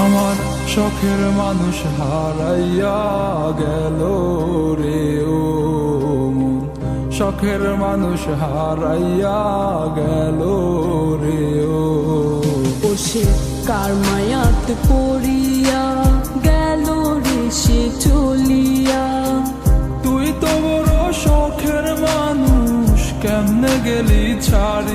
আমার শখের মানুষ হারাইয়া গেল রে ও মন, শখের মানুষ হারাইয়া গেল রে ও। সে কার মায়াত পড়িয়া গেল রে সে চলিয়া। তুই তো বড় শখের মানুষ, কেমনে গেলি ছাড়ি